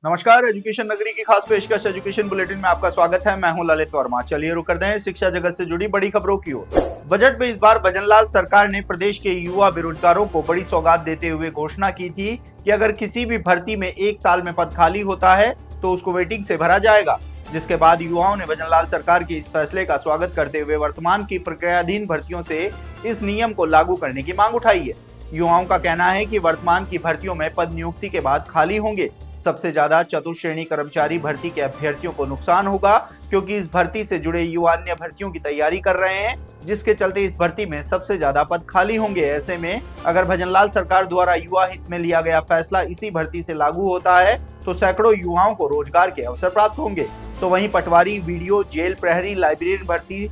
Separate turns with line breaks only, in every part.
नमस्कार, एजुकेशन नगरी की खास पेशकश एजुकेशन बुलेटिन में आपका स्वागत है। मैं हूं ललित वर्मा। चलिए रुक करते हैं शिक्षा जगत से जुड़ी बड़ी खबरों की ओर। बजट में इस बार भजनलाल सरकार ने प्रदेश के युवा बेरोजगारों को बड़ी सौगात देते हुए घोषणा की थी कि अगर किसी भी भर्ती में 1 साल में पद खाली होता है तो उसको वेटिंग से भरा जाएगा। जिसके बाद युवाओं ने भजनलाल सरकार के इस फैसले का स्वागत करते हुए वर्तमान की प्रक्रियाधीन भर्तियों से इस नियम को लागू करने की मांग उठाई है। युवाओं का कहना है कि वर्तमान की भर्तियों में पद नियुक्ति के बाद खाली होंगे। सबसे ज्यादा चतुर्श्रेणी कर्मचारी भर्ती के अभ्यर्थियों को नुकसान होगा, क्योंकि इस भर्ती से जुड़े युवा अन्य भर्तियों की तैयारी कर रहे हैं, जिसके चलते इस भर्ती में सबसे ज्यादा पद खाली होंगे। ऐसे में अगर भजनलाल सरकार द्वारा युवा हित में लिया गया फैसला इसी भर्ती से लागू होता है तो सैकड़ों युवाओं को रोजगार के अवसर प्राप्त होंगे। तो वहीं पटवारी, वीडियो, जेल प्रहरी, लाइब्रेरी भर्ती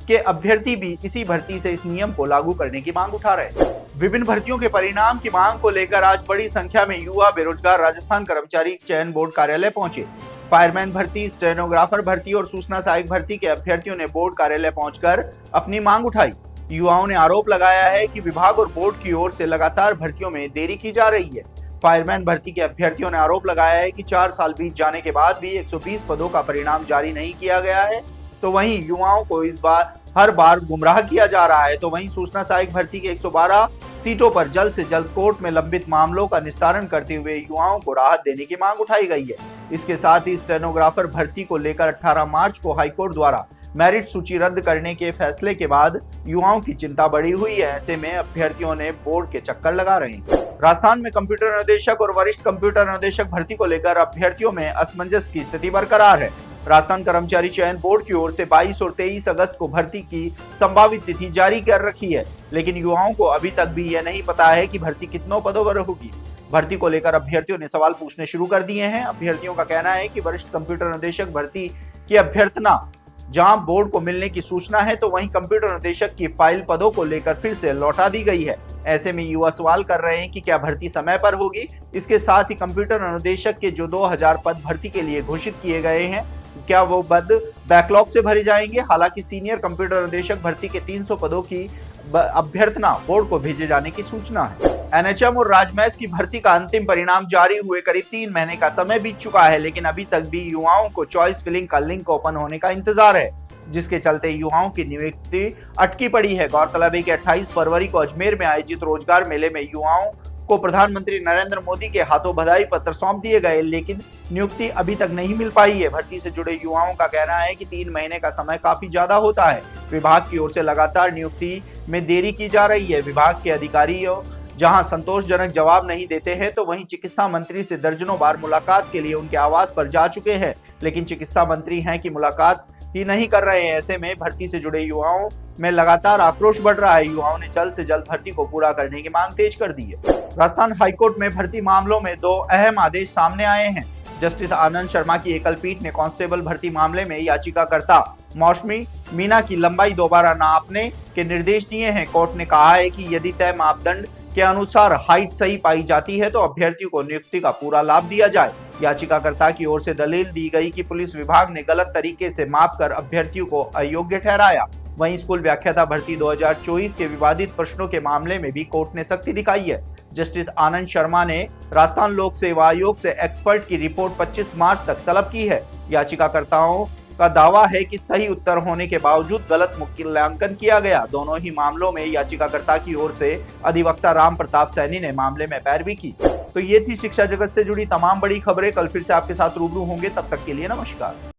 के अभ्यर्थी भी इसी भर्ती से इस नियम को लागू करने की मांग उठा रहे हैं। विभिन्न भर्तियों के परिणाम की मांग को लेकर आज बड़ी संख्या में युवा बेरोजगार राजस्थान कर्मचारी चयन बोर्ड कार्यालय पहुंचे। फायरमैन भर्ती, स्टेनोग्राफर भर्ती और सूचना सहायक भर्ती के अभ्यर्थियों ने बोर्ड कार्यालय पहुंचकर अपनी मांग उठाई। युवाओं ने आरोप लगाया है कि विभाग और बोर्ड की ओर से लगातार भर्तियों में देरी की जा रही है। फायरमैन भर्ती के अभ्यर्थियों ने आरोप लगाया है कि 4 साल बीत जाने के बाद भी 120 पदों का परिणाम जारी नहीं किया गया है। तो वहीं युवाओं को इस बार हर बार गुमराह किया जा रहा है। तो वहीं सूचना सहायक भर्ती के 112 सीटों पर जल्द से जल्द कोर्ट में लंबित मामलों का निस्तारण करते हुए युवाओं को राहत देने की मांग उठाई गई है। इसके साथ ही स्टेनोग्राफर भर्ती को लेकर 18 मार्च को हाईकोर्ट द्वारा मेरिट सूची रद्द करने के फैसले के बाद युवाओं की चिंता बढ़ी हुई है। ऐसे में अभ्यर्थियों ने बोर्ड के चक्कर लगा रहे हैं। राजस्थान में कंप्यूटर निर्देशक और वरिष्ठ कंप्यूटर निर्देशक भर्ती को लेकर अभ्यर्थियों में असमंजस की स्थिति बरकरार है। राजस्थान कर्मचारी चयन बोर्ड की ओर से 22 और 23 अगस्त को भर्ती की संभावित तिथि जारी कर रखी है, लेकिन युवाओं को अभी तक भी यह नहीं पता है कि भर्ती कितनों पदों पर होगी। भर्ती को लेकर अभ्यर्थियों ने सवाल पूछने शुरू कर दिए हैं। अभ्यर्थियों का कहना है कि वरिष्ठ कंप्यूटर निर्देशक भर्ती की अभ्यर्थना जहां बोर्ड को मिलने की सूचना है, तो वहीं कंप्यूटर निर्देशक की फाइल पदों को लेकर फिर से लौटा दी गई है। ऐसे में युवा सवाल कर रहे हैं कि क्या भर्ती समय पर होगी। इसके साथ ही कंप्यूटर निर्देशक के जो 2000 पद भर्ती के लिए घोषित किए गए हैं, क्या वो पद बैकलॉग से भरे जाएंगे। हालांकि सीनियर कंप्यूटर निर्देशक भर्ती के 300 पदों की अभ्यर्थना बोर्ड को भेजे जाने की सूचना है। एनएचएम और राजमैस की भर्ती का अंतिम परिणाम जारी हुए करीब 3 महीने का समय बीत चुका है, लेकिन अभी तक भी युवाओं को चॉइस फिलिंग का लिंक ओपन होने का इंतजार है, जिसके चलते युवाओं की नियुक्ति अटकी पड़ी है। गौरतलब है कि 28 फरवरी को अजमेर में आयोजित रोजगार मेले में युवाओं को प्रधानमंत्री नरेंद्र मोदी के हाथों बधाई पत्र सौंप दिए गए, लेकिन नियुक्ति अभी तक नहीं मिल पाई है। भर्ती से जुड़े युवाओं का कहना है कि 3 महीने का समय काफी ज्यादा होता है। विभाग की ओर से लगातार नियुक्ति में देरी की जा रही है। विभाग के अधिकारियों जहां संतोषजनक जवाब नहीं देते हैं, तो वहीं चिकित्सा मंत्री से दर्जनों बार मुलाकात के लिए उनके आवास पर जा चुके हैं, लेकिन चिकित्सा मंत्री हैं कि मुलाकात ही नहीं कर रहे हैं। ऐसे में भर्ती से जुड़े युवाओं में लगातार आक्रोश बढ़ रहा है। युवाओं ने जल्द से जल्द भर्ती को पूरा करने की मांग तेज कर दी है। राजस्थान हाईकोर्ट में भर्ती मामलों में 2 अहम आदेश सामने आए हैं। जस्टिस आनंद शर्मा की एकल पीठ ने कांस्टेबल भर्ती मामले में याचिकाकर्ता मौसमी मीना की लंबाई दोबारा नापने के निर्देश दिए हैं। कोर्ट ने कहा है कि यदि तय मापदंड के अनुसार हाइट सही पाई जाती है तो अभ्यर्थी को नियुक्ति का पूरा लाभ दिया जाए। याचिकाकर्ता की ओर से दलील दी गई कि पुलिस विभाग ने गलत तरीके से मापकर अभ्यर्थियों को अयोग्य ठहराया। वहीं स्कूल व्याख्याता भर्ती 2024 के विवादित प्रश्नों के मामले में भी कोर्ट ने सख्ती दिखाई है। जस्टिस आनंद शर्मा ने राजस्थान लोक सेवा आयोग से एक्सपर्ट की रिपोर्ट 25 मार्च तक तलब की है। याचिकाकर्ताओं का दावा है कि सही उत्तर होने के बावजूद गलत मूल्यांकन किया गया। दोनों ही मामलों में याचिकाकर्ता की ओर से अधिवक्ता राम प्रताप सैनी ने मामले में पैरवी की। तो ये थी शिक्षा जगत से जुड़ी तमाम बड़ी खबरें। कल फिर से आपके साथ रूबरू होंगे, तब तक के लिए नमस्कार।